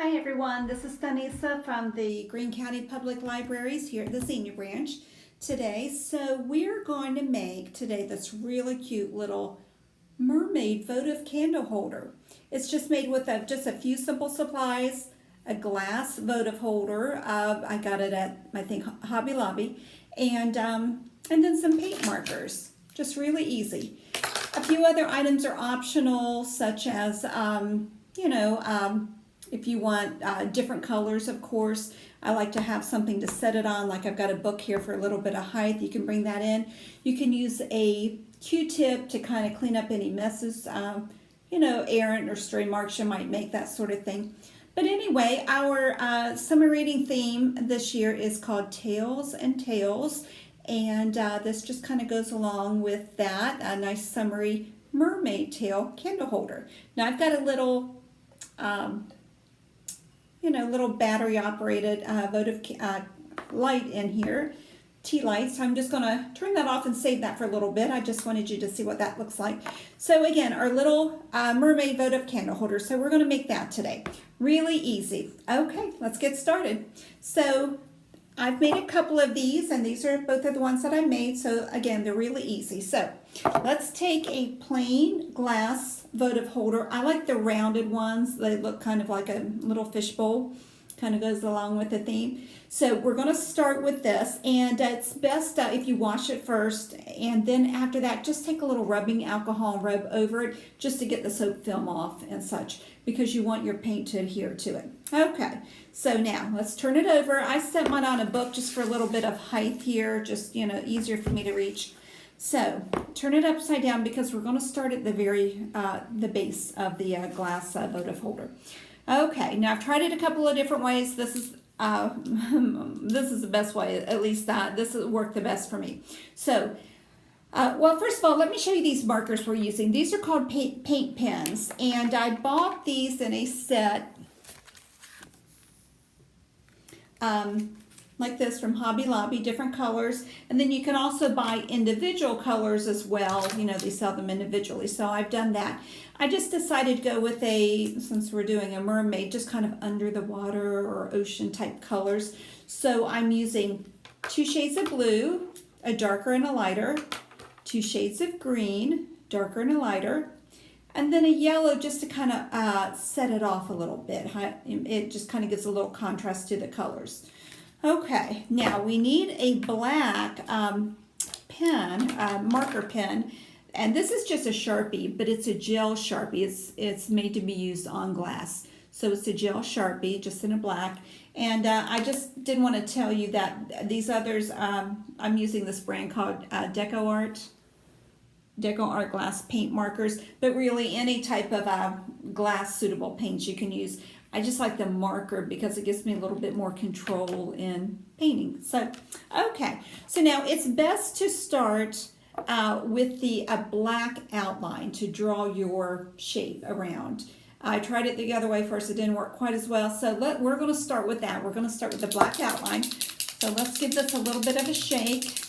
Hi everyone, this is Donnisa from the Greene County Public Libraries here at the Xenia branch today. So we're going to make today this really cute little Mermaid Votive Candle holder. It's just made with just a few simple supplies, a glass votive holder. I got it at, I think, Hobby Lobby, and then some paint markers. Just really easy. A few other items are optional, such as, if you want different colors, of course. I like to have something to set it on, like I've got a book here for a little bit of height. You can bring that in. You can use a Q-tip to kind of clean up any messes, errant or stray marks you might make, that sort of thing. But anyway, our summer reading theme this year is called Tales and Tales, and this just kind of goes along with that, a nice summery mermaid tail candle holder. Now I've got a little little battery operated votive light in here, tea light. So I'm just going to turn that off and save that for a little bit. I just wanted you to see what that looks like. So again, our little mermaid votive candle holder. So we're going to make that today. Really easy. Okay, let's get started. So I've made a couple of these, and these are both of the ones that I made. So again, they're really easy. So let's take a plain glass votive holder. I like the rounded ones. They look kind of like a little fishbowl. Kind of goes along with the theme. So we're going to start with this, and it's best if you wash it first, and then after that just take a little rubbing alcohol and rub over it just to get the soap film off and such, because you want your paint to adhere to it. Okay, so now let's turn it over. I set mine on a book just for a little bit of height here, just easier for me to reach. So turn it upside down because we're going to start at the base of the glass votive holder. Okay, now I've tried it a couple of different ways. This is this is the best way, at least this has worked the best for me. So, well, first of all, let me show you these markers we're using. These are called paint pens, and I bought these in a set like this from Hobby Lobby, different colors, and then you can also buy individual colors as well. They sell them individually, so I've done that. I just decided to go with since we're doing a mermaid, just kind of under the water or ocean type colors. So I'm using 2 shades of blue, a darker and a lighter, 2 shades of green, darker and a lighter, and then a yellow just to kind of set it off a little bit. It just kind of gives a little contrast to the colors. Okay, now we need a black pen, marker pen, and this is just a Sharpie, but it's a gel Sharpie. It's made to be used on glass. So it's a gel Sharpie, just in a black. And I just did want to tell you that these others, I'm using this brand called Deco Art glass paint markers, but really any type of glass suitable paints you can use. I just like the marker because it gives me a little bit more control in painting. So, okay. So now it's best to start with the black outline to draw your shape around. I tried it the other way first. It didn't work quite as well. So we're going to start with that. We're going to start with the black outline. So let's give this a little bit of a shake.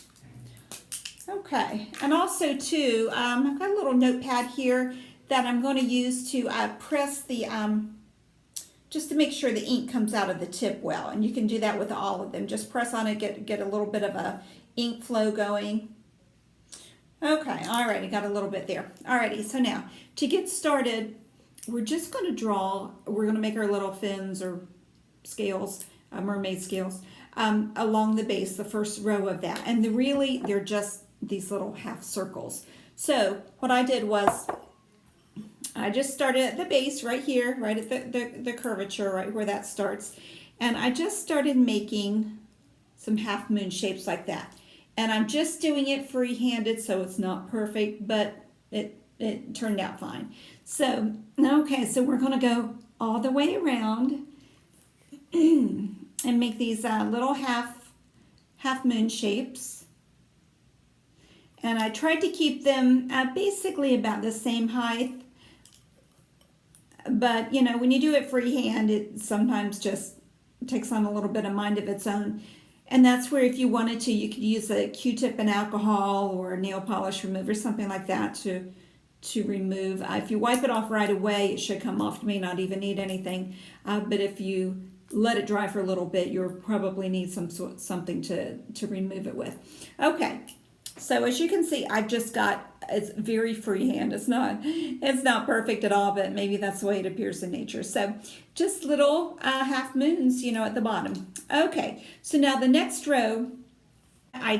Okay. And also, too, I've got a little notepad here that I'm going to use to press the... just to make sure the ink comes out of the tip well. And you can do that with all of them. Just press on it, get a little bit of a ink flow going. Okay, alrighty, got a little bit there. Alrighty, so now to get started, we're just going to we're going to make our little fins or scales, mermaid scales, along the base, the first row of that. And they're just these little half circles. So what I did was, I just started at the base right here, right at the curvature, right where that starts. And I just started making some half moon shapes like that. And I'm just doing it free-handed, so it's not perfect, but it turned out fine. So, okay, so we're going to go all the way around and make these little half moon shapes. And I tried to keep them basically about the same height. But, when you do it freehand, it sometimes just takes on a little bit of mind of its own. And that's where if you wanted to, you could use a Q-tip and alcohol or a nail polish remover, something like that to to remove. If you wipe it off right away, it should come off. You may not even need anything, but if you let it dry for a little bit, you'll probably need something to remove it with. Okay, so as you can see, I've just got, it's very freehand. It's not perfect at all, but maybe that's the way it appears in nature. So just little half moons, you know, at the bottom. Okay, so now the next row, I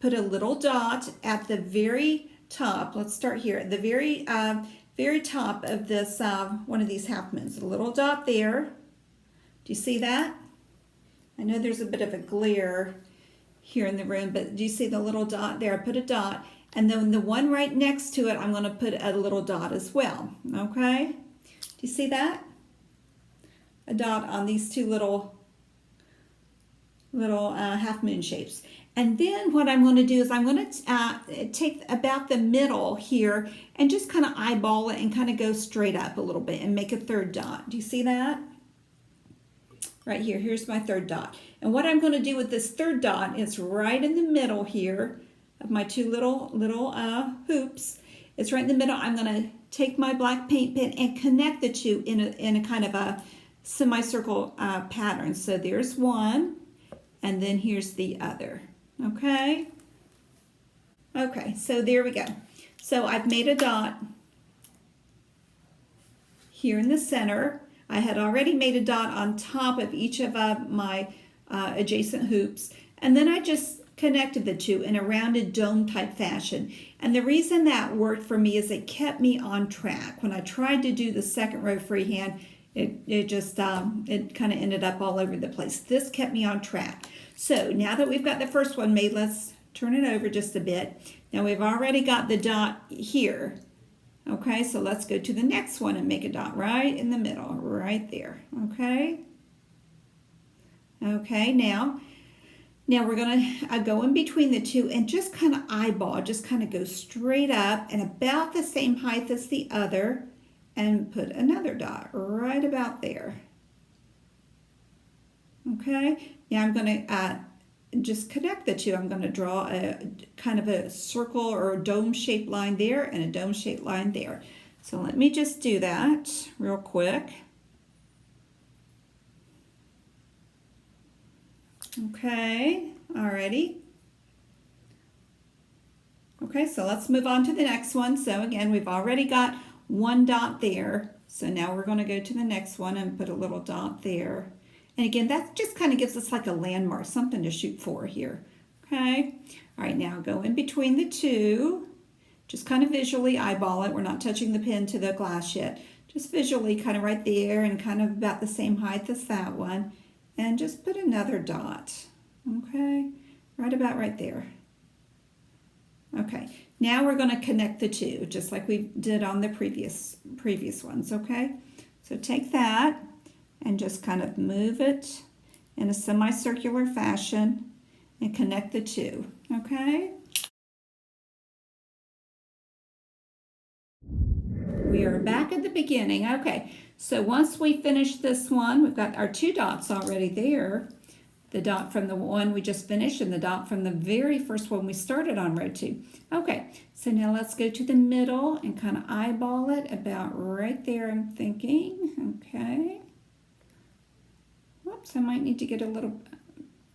put a little dot at the very top. Let's start here at the very top of this one of these half moons. A little dot there. Do you see that? I know there's a bit of a glare here in the room, but do you see the little dot there? I put a dot, and then the one right next to it, I'm going to put a little dot as well. Okay? Do you see that? A dot on these two little half moon shapes. And then what I'm going to do is I'm going to take about the middle here and just kind of eyeball it and kind of go straight up a little bit and make a third dot. Do you see that? Right here, here's my third dot. And what I'm going to do with this third dot is right in the middle here of my two little hoops. It's right in the middle. I'm going to take my black paint pen and connect the two in a kind of a semicircle pattern. So there's one, and then here's the other. Okay? Okay, so there we go. So I've made a dot here in the center. I had already made a dot on top of each of my adjacent hoops, and then I just connected the two in a rounded dome type fashion. And the reason that worked for me is it kept me on track. When I tried to do the second row freehand, it just it kind of ended up all over the place. This kept me on track. So now that we've got the first one made, let's turn it over just a bit. Now we've already got the dot here. Okay, so let's go to the next one and make a dot right in the middle, right there. Okay. Okay, now we're going to go in between the two and just kind of eyeball, just kind of go straight up and about the same height as the other, and put another dot right about there. Okay, now I'm going to just connect the two. I'm going to draw a kind of a circle or a dome-shaped line there and a dome-shaped line there. So let me just do that real quick. Okay, alrighty. Okay, so let's move on to the next one. So again, we've already got one dot there. So now we're going to go to the next one and put a little dot there. And again, that just kind of gives us like a landmark, something to shoot for here. Okay, all right, now go in between the two. Just kind of visually eyeball it. We're not touching the pen to the glass yet. Just visually kind of right there and kind of about the same height as that one. And just put another dot, okay, right about right there. Okay, now we're going to connect the two, just like we did on the previous ones, okay? So take that and just kind of move it in a semicircular fashion and connect the two, okay? We are back at the beginning. Okay, so once we finish this one, we've got our two dots already there. The dot from the one we just finished and the dot from the very first one we started on row 2. Okay, so now let's go to the middle and kind of eyeball it about right there, I'm thinking. Okay. Whoops, I might need to get a little,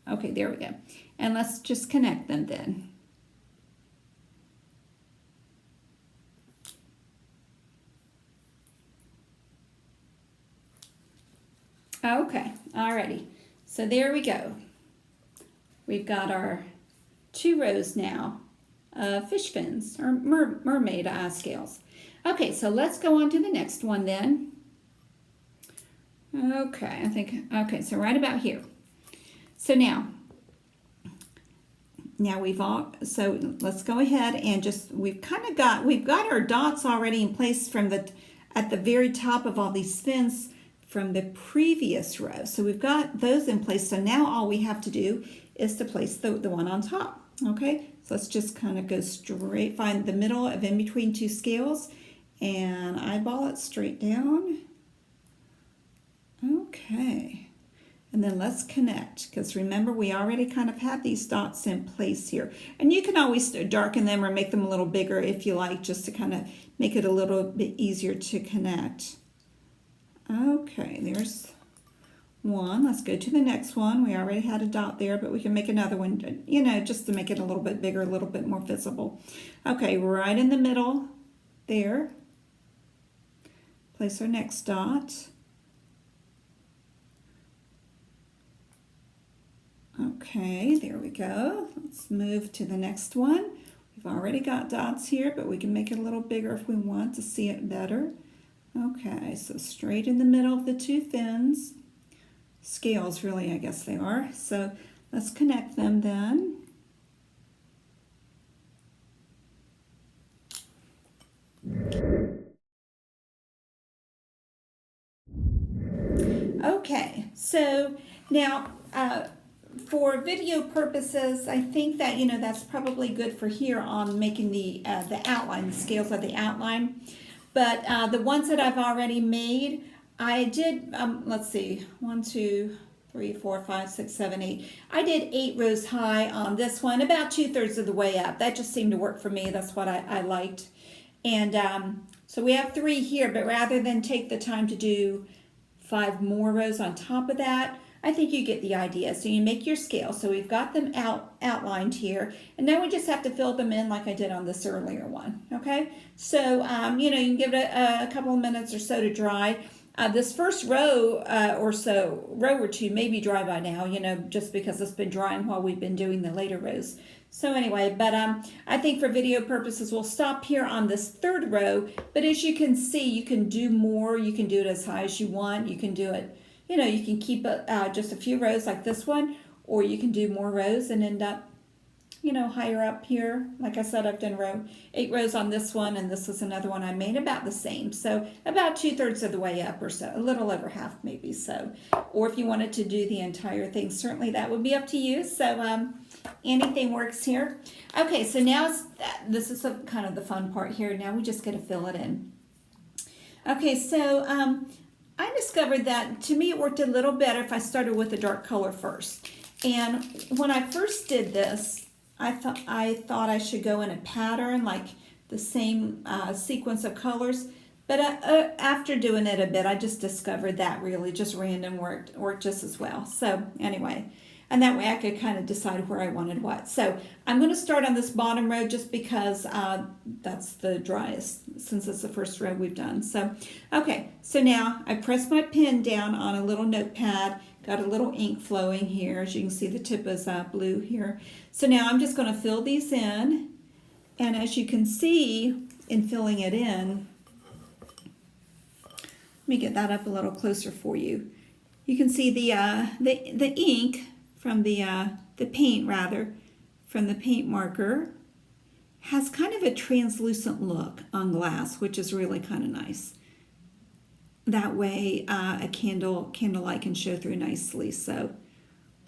okay, there we go. And let's just connect them then. Okay, alrighty. So there we go. We've got our 2 rows now of fish fins or mermaid scales. Okay, so let's go on to the next one then. Okay, okay, so right about here. So now so let's go ahead and just, we've got our dots already in place at the very top of all these fins from the previous row. So we've got those in place. So now all we have to do is to place the one on top. Okay, so let's just kind of go straight, find the middle of in between 2 scales and eyeball it straight down. Okay, And then let's connect, because remember we already kind of had these dots in place here. And you can always darken them or make them a little bigger if you like, just to kind of make it a little bit easier to connect. Okay, there's one. Let's go to the next one. We already had a dot there, but we can make another one, you know, just to make it a little bit bigger, a little bit more visible. Okay, right in the middle there. Place our next dot. Okay, there we go. Let's move to the next one. We've already got dots here, but we can make it a little bigger if we want to see it better. Okay, so straight in the middle of the two fins. Scales, really, I guess they are. So let's connect them then. Okay, so now for video purposes, I think that, you know, that's probably good for here on making the outline, the scales of the outline. But the ones that I've already made, I did, let's see, 1, 2, 3, 4, 5, 6, 7, 8. I did 8 rows high on this one, about 2/3 of the way up. That just seemed to work for me. That's what I liked. And so we have 3 here, but rather than take the time to do 5 more rows on top of that, I think you get the idea. So you make your scale. So we've got them outlined here, and now we just have to fill them in like I did on this earlier one. Okay, so you know, you can give it a couple of minutes or so to dry. This first row row or two may be dry by now, you know, just because it's been drying while we've been doing the later rows. So anyway, but I think for video purposes, we'll stop here on this 3rd row. But as you can see, you can do more. You can do it as high as you want. You can do it, you know, you can keep it just a few rows like this one, or you can do more rows and end up, you know, higher up here. Like I said, I've done 8 rows on this one, and this is another one I made about the same. So about 2/3 of the way up or so, a little over half maybe so. Or if you wanted to do the entire thing, certainly that would be up to you. So anything works here. Okay, so now this is kind of the fun part here. Now we just got to fill it in. Okay, so I discovered that to me it worked a little better if I started with a dark color first. And when I first did this, I thought I should go in a pattern, like the same sequence of colors. But after doing it a bit, I just discovered that really just random worked just as well. So anyway, and that way I could kind of decide where I wanted what. So I'm going to start on this bottom row just because that's the driest, since it's the first row we've done. So, okay, so now I press my pen down on a little notepad, got a little ink flowing here. As you can see, the tip is blue here. So now I'm just going to fill these in. And as you can see in filling it in, let me get that up a little closer for you. You can see the ink from the paint rather, from the paint marker, has kind of a translucent look on glass, which is really kind of nice. That way a candlelight can show through nicely. So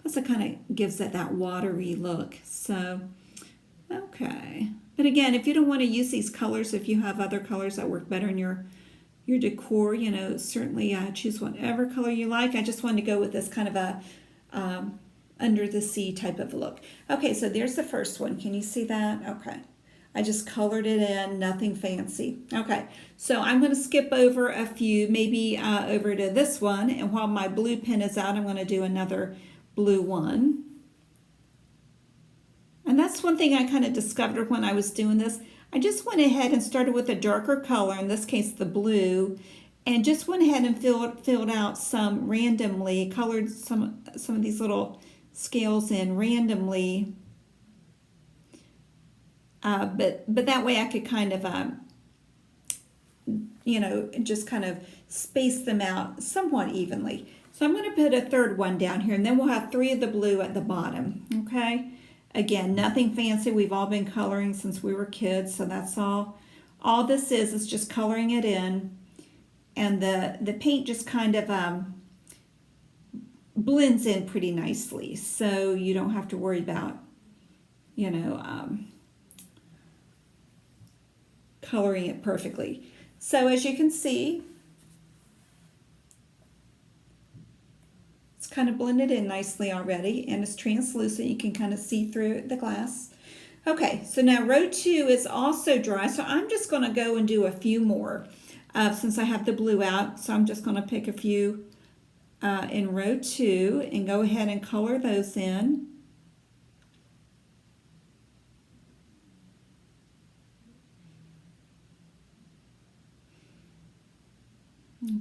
plus it kind of gives it that watery look. So, okay. But again, if you don't want to use these colors, if you have other colors that work better in your decor, you know, certainly choose whatever color you like. I just wanted to go with this kind of a under the sea type of look. Okay, so there's the first one. Can you see that? Okay. I just colored it in, nothing fancy. Okay, so I'm going to skip over a few, maybe over to this one, and while my blue pen is out, I'm going to do another blue one. And that's one thing I kind of discovered when I was doing this. I just went ahead and started with a darker color, in this case the blue, and just went ahead and filled out some randomly, colored some of these little scales in randomly. But that way I could kind of, you know, just kind of space them out somewhat evenly. So I'm going to put a 3rd one down here, and then we'll have 3 of the blue at the bottom, okay? Again, nothing fancy. We've all been coloring since we were kids, so that's all. All this is just coloring it in, and the paint just kind of blends in pretty nicely, so you don't have to worry about, you know, coloring it perfectly. So as you can see, it's kind of blended in nicely already, and it's translucent. You can kind of see through the glass. Okay, so now row 2 is also dry, so I'm just going to go and do a few more since I have the blue out. So I'm just going to pick a few in row 2 and go ahead and color those in.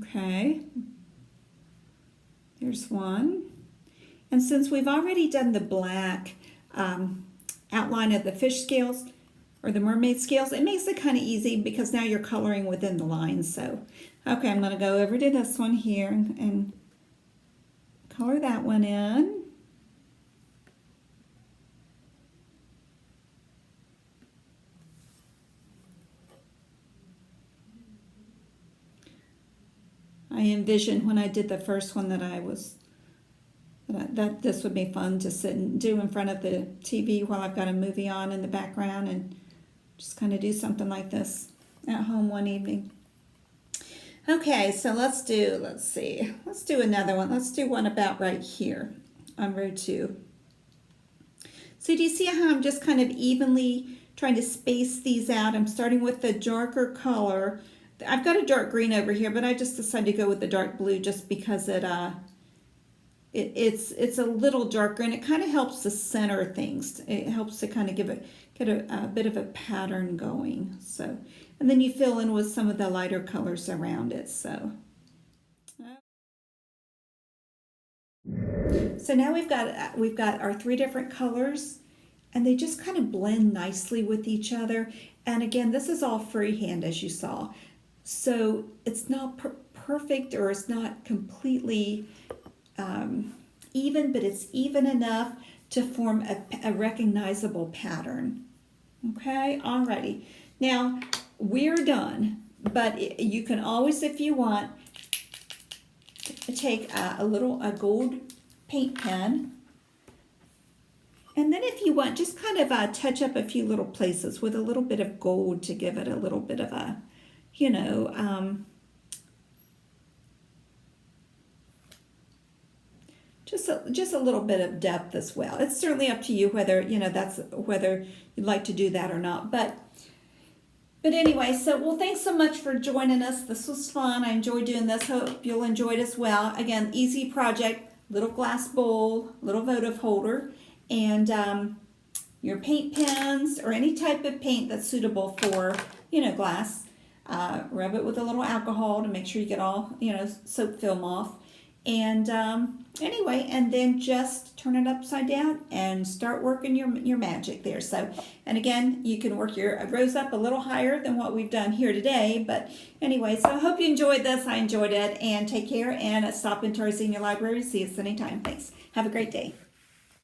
Okay, there's one. And since we've already done the black outline of the fish scales or the mermaid scales, it makes it kind of easy because now you're coloring within the lines. So, okay, I'm going to go over to this one here and color that one in. I envisioned when I did the first one that that this would be fun to sit and do in front of the TV while I've got a movie on in the background and just kind of do something like this at home one evening. Okay, so let's do another one. Let's do one about right here on row 2. So do you see how I'm just kind of evenly trying to space these out? I'm starting with the darker color. I've got a dark green over here, but I just decided to go with the dark blue just because it's a little darker and it kind of helps to center things. It helps to kind of get a bit of a pattern going. So, and then you fill in with some of the lighter colors around it. So now we've got our 3 different colors, and they just kind of blend nicely with each other. And again, this is all freehand, as you saw. So it's not perfect, or it's not completely even, but it's even enough to form a recognizable pattern. Okay, alrighty. Now we're done, but you can always, if you want, take a gold paint pen, and then if you want, just kind of touch up a few little places with a little bit of gold to give it a little bit of a, you know, just a little bit of depth as well. It's certainly up to you whether, you know, whether you'd like to do that or not. But anyway, so, well, thanks so much for joining us. This was fun. I enjoyed doing this. Hope you'll enjoy it as well. Again, easy project, little glass bowl, little votive holder, and your paint pens or any type of paint that's suitable for, you know, glass. Rub it with a little alcohol to make sure you get all, you know, soap film off. And anyway, and then just turn it upside down and start working your magic there. So, and again, you can work your rows up a little higher than what we've done here today. But anyway, so I hope you enjoyed this. I enjoyed it. And take care, and stop into our Xenia library. See us anytime. Thanks. Have a great day.